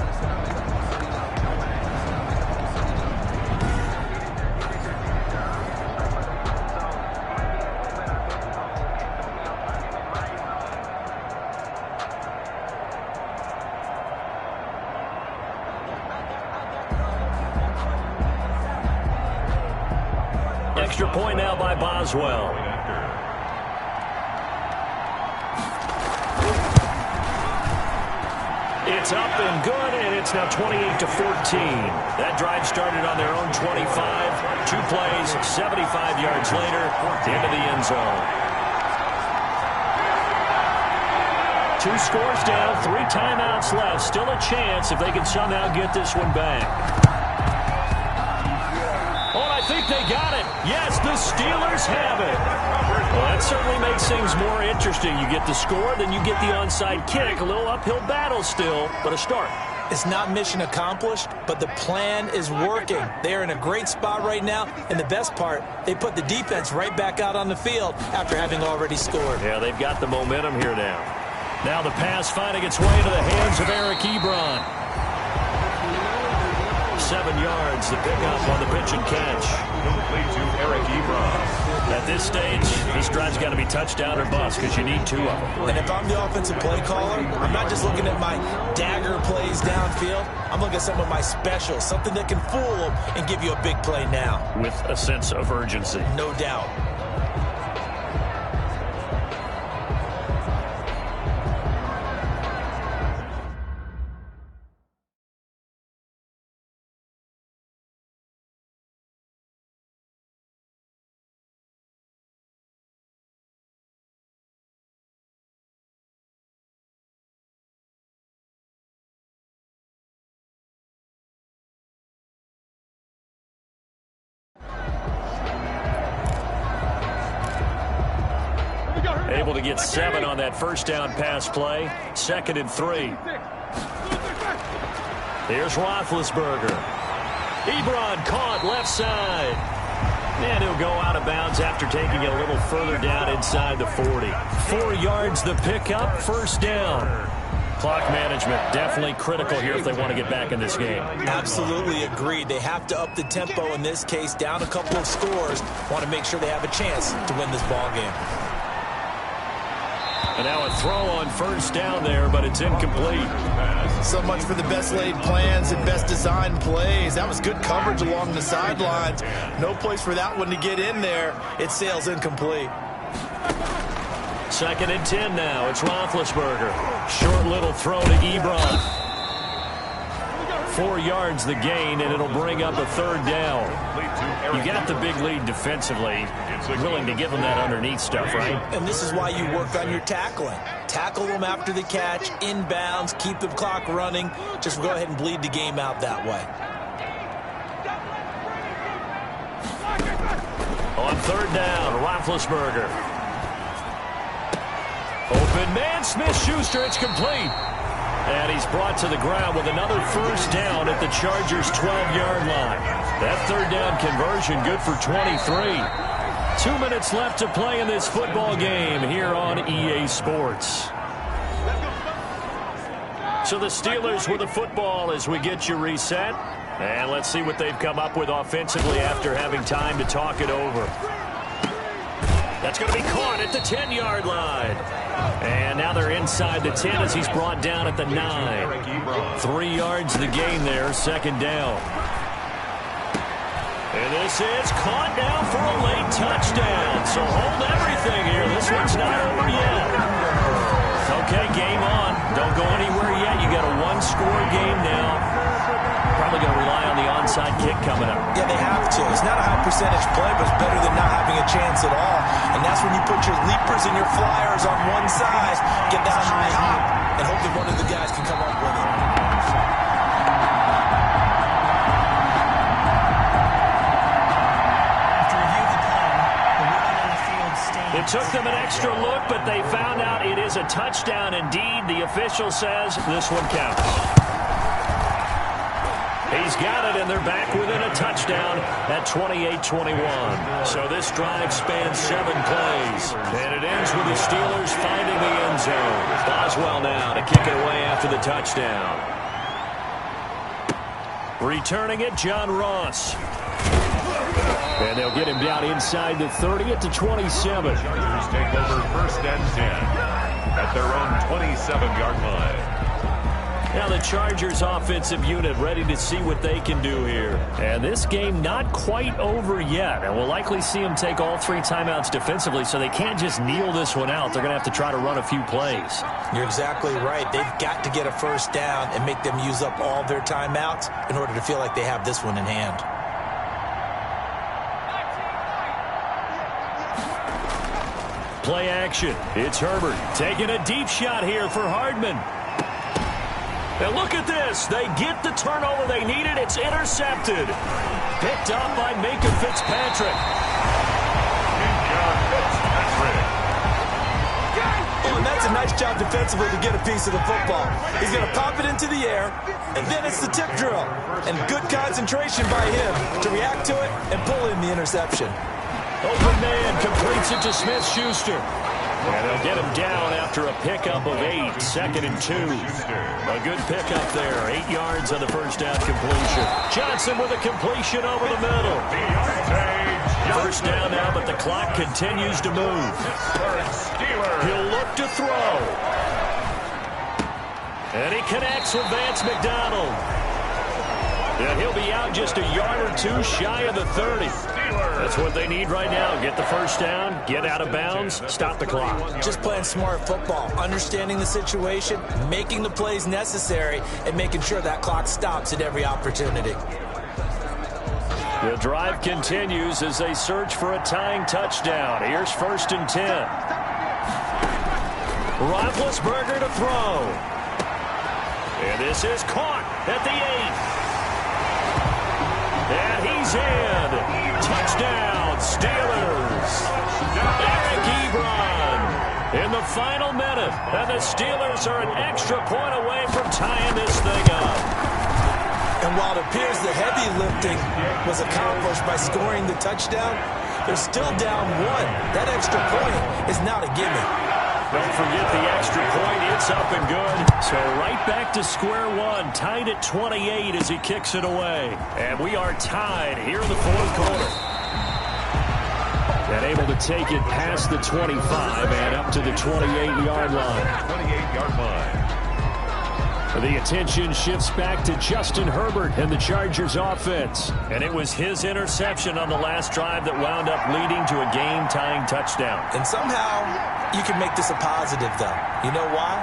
Extra point now by Boswell. It's up and good, and it's now 28-14. That drive started on their own 25. 2 plays, 75 yards later, into the end zone. 2 scores down, 3 timeouts left. Still a chance if they can somehow get this one back. I think they got it. Yes, the Steelers have it. Well, that certainly makes things more interesting. You get the score, then you get the onside kick. A little uphill battle still, but a start. It's not mission accomplished, but the plan is working. They're in a great spot right now, and the best part, they put the defense right back out on the field after having already scored. Yeah, they've got the momentum here now. Now the pass finding its way into the hands of Eric Ebron. 7 yards, the pickup on the pitch and catch. Complete to Eric Ebron. At this stage, this drive's got to be touchdown or bust because you need 2 of them. And if I'm the offensive play caller, I'm not just looking at my dagger plays downfield. I'm looking at some of my specials, something that can fool them and give you a big play now. With a sense of urgency. No doubt. Able to get 7 on that 1st down pass play. 2nd and 3. Here's Roethlisberger. Ebron caught left side. And he'll go out of bounds after taking it a little further down inside the 40. 4 yards the pickup, 1st down. Clock management definitely critical here if they want to get back in this game. Absolutely agreed. They have to up the tempo in this case, down a couple of scores. Want to make sure they have a chance to win this ball game. And now a throw on 1st down there, but it's incomplete. So much for the best laid plans and best designed plays. That was good coverage along the sidelines. No place for that one to get in there. It sails incomplete. 2nd and 10 now. It's Roethlisberger. Short little throw to Ebron. 4 yards the gain, and it'll bring up a third down. You got the big lead defensively. Willing to give them that underneath stuff, right? And this is why you work on your tackling. Tackle them after the catch, inbounds, keep the clock running. Just go ahead and bleed the game out that way. On third down, Roethlisberger. Open man, Smith-Schuster, it's complete. And he's brought to the ground with another first down at the Chargers' 12-yard line. That third down conversion good for 23. 2 minutes left to play in this football game here on EA Sports. So the Steelers with the football as we get you reset. And let's see what they've come up with offensively after having time to talk it over. That's going to be caught at the 10-yard line. And now they're inside the 10 as he's brought down at the 9. 3 yards the gain there, second down. And this is caught down for a late touchdown. So hold everything here. This one's not over yet. Okay, game on. Don't go anywhere yet. You got a one-score game now. Probably going to rely on the onside kick coming up. Yeah, they have to. It's not a high percentage play, but it's better than not having a chance at all. And that's when you put your leapers and your flyers on one side, get that high hop, and hope that one of the guys can come up with it. It took them an extra look, but they found out it is a touchdown indeed. The official says this one counts. He's got it, and they're back within a touchdown at 28-21. So this drive spans 7 plays, and it ends with the Steelers finding the end zone. Boswell now to kick it away after the touchdown. Returning it, John Ross. And they'll get him down inside the 30 at the 27. Chargers take over first and 10 at their own 27-yard line. Now the Chargers offensive unit ready to see what they can do here. And this game not quite over yet. And we'll likely see them take all 3 timeouts defensively, so they can't just kneel this one out. They're going to have to try to run a few plays. You're exactly right. They've got to get a first down and make them use up all their timeouts in order to feel like they have this one in hand. Play action. It's Herbert taking a deep shot here for Hardman. And look at this. They get the turnover they needed. It's intercepted. Picked up by Minka Fitzpatrick. Oh, and that's a nice job defensively to get a piece of the football. He's going to pop it into the air, and then it's the tip drill. And good concentration by him to react to it and pull in the interception. Open man completes it to Smith-Schuster. And they'll get him down after a pickup of 8, 2nd and 2. A good pickup there, 8 yards on the first down completion. Johnson with a completion over the middle. First down now, but the clock continues to move. He'll look to throw. And he connects with Vance McDonald. And he'll be out just a yard or 2 shy of the 30. That's what they need right now. Get the first down, get out of bounds, stop the clock. Just playing smart football, understanding the situation, making the plays necessary, and making sure that clock stops at every opportunity. The drive continues as they search for a tying touchdown. Here's 1st and 10. Roethlisberger to throw. And this is caught at the 8. And he's in. Touchdown, Steelers. Eric Ebron in the final minute. And the Steelers are an extra point away from tying this thing up. And while it appears the heavy lifting was accomplished by scoring the touchdown, they're still down 1. That extra point is not a gimme. Don't forget the extra point. It's up and good. So right back to square one. Tied at 28 as he kicks it away. And we are tied here in the 4th quarter. And able to take it past the 25 and up to the 28-yard line. 28-yard line. The attention shifts back to Justin Herbert and the Chargers offense. And it was his interception on the last drive that wound up leading to a game-tying touchdown. And somehow you can make this a positive, though. You know why?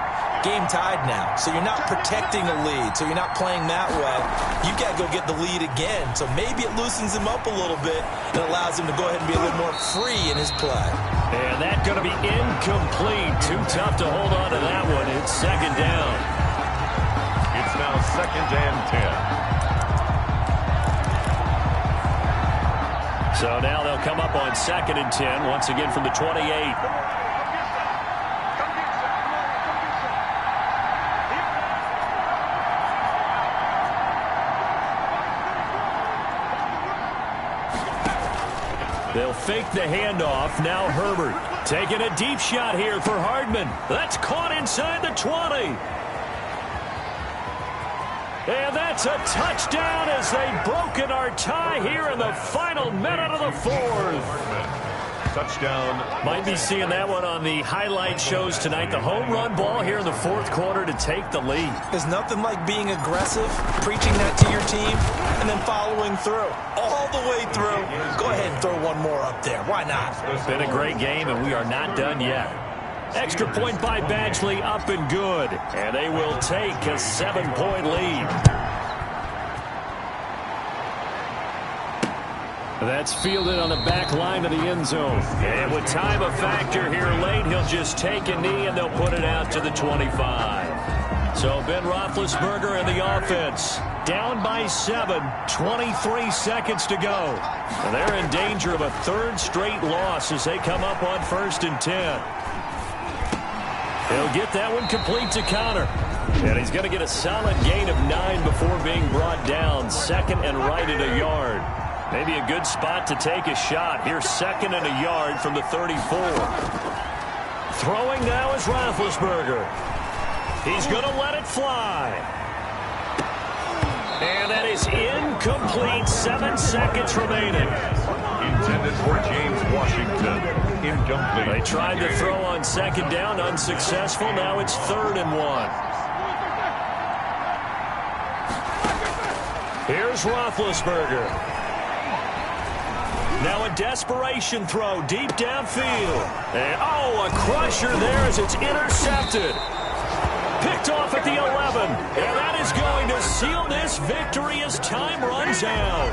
game tied now, so you're not protecting a lead, so you're not playing that way. You've got to go get the lead again, so maybe it loosens him up a little bit and allows him to go ahead and be a little more free in his play. And that's going to be incomplete. Too tough to hold on to that one. It's second down. It's now 2nd and 10. So now they'll come up on 2nd and 10, once again from the 28. They'll fake the handoff. Now Herbert taking a deep shot here for Hardman. That's caught inside the 20. And that's a touchdown as they've broken our tie here in the final minute of the fourth. Touchdown. Might be seeing that one on the highlight shows tonight. The home run ball here in the fourth quarter to take the lead. There's nothing like being aggressive, preaching that to your team, and then following through. All the way through. Go ahead and throw one more up there. Why not? It's been a great game, and we are not done yet. Extra point by Badgley, up and good. And they will take a 7-point lead. That's fielded on the back line of the end zone. And with time a factor here late, he'll just take a knee and they'll put it out to the 25. So Ben Roethlisberger and the offense down by 7, 23 seconds to go. And they're in danger of a third straight loss as they come up on 1st and 10. He'll get that one complete to Connor. And he's going to get a solid gain of 9 before being brought down. 2nd and right at a yard. Maybe a good spot to take a shot. Here's 2nd and a yard from the 34. Throwing now is Roethlisberger. He's going to let it fly. And that is incomplete. 7 seconds remaining. Intended for James Washington. Incomplete. They tried to throw on 2nd down. Unsuccessful. Now it's 3rd and 1. Here's Roethlisberger. Now a desperation throw deep downfield. And, a crusher there as it's intercepted. Picked off at the 11. And that is going to seal this victory as time runs out.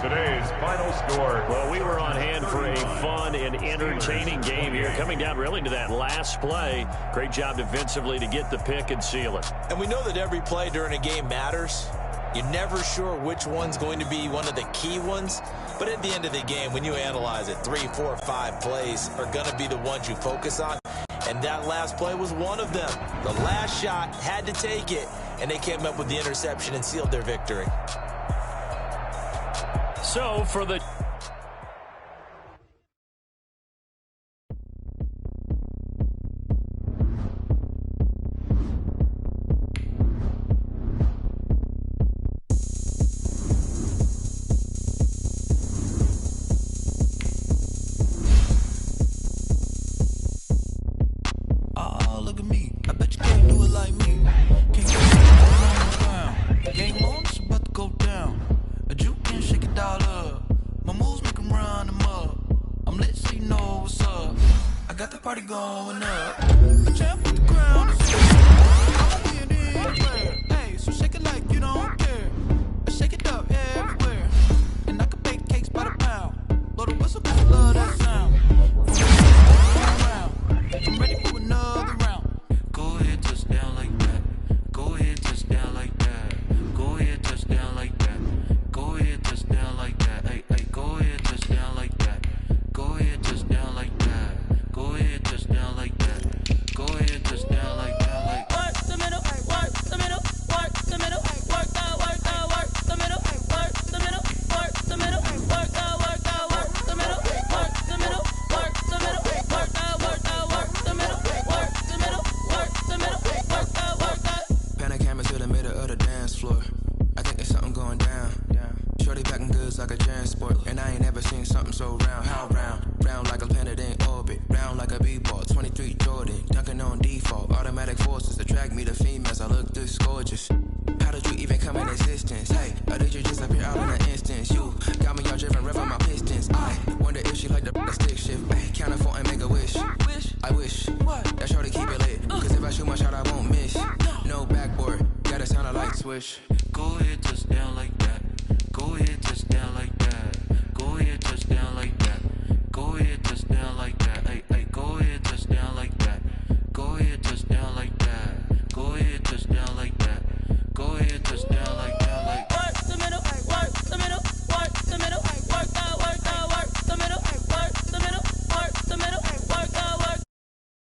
Today's final score. Well, we were on hand for a fun and entertaining game here. Coming down really to that last play. Great job defensively to get the pick and seal it. And we know that every play during a game matters. You're never sure which one's going to be one of the key ones. But at the end of the game, when you analyze it, 3, 4, 5 plays are going to be the ones you focus on. And that last play was one of them. The last shot had to take it, and they came up with the interception and sealed their victory. So for the... Got shorty keep it lit. Cause if I shoot my shot, I won't miss. No backboard, gotta sound a light switch.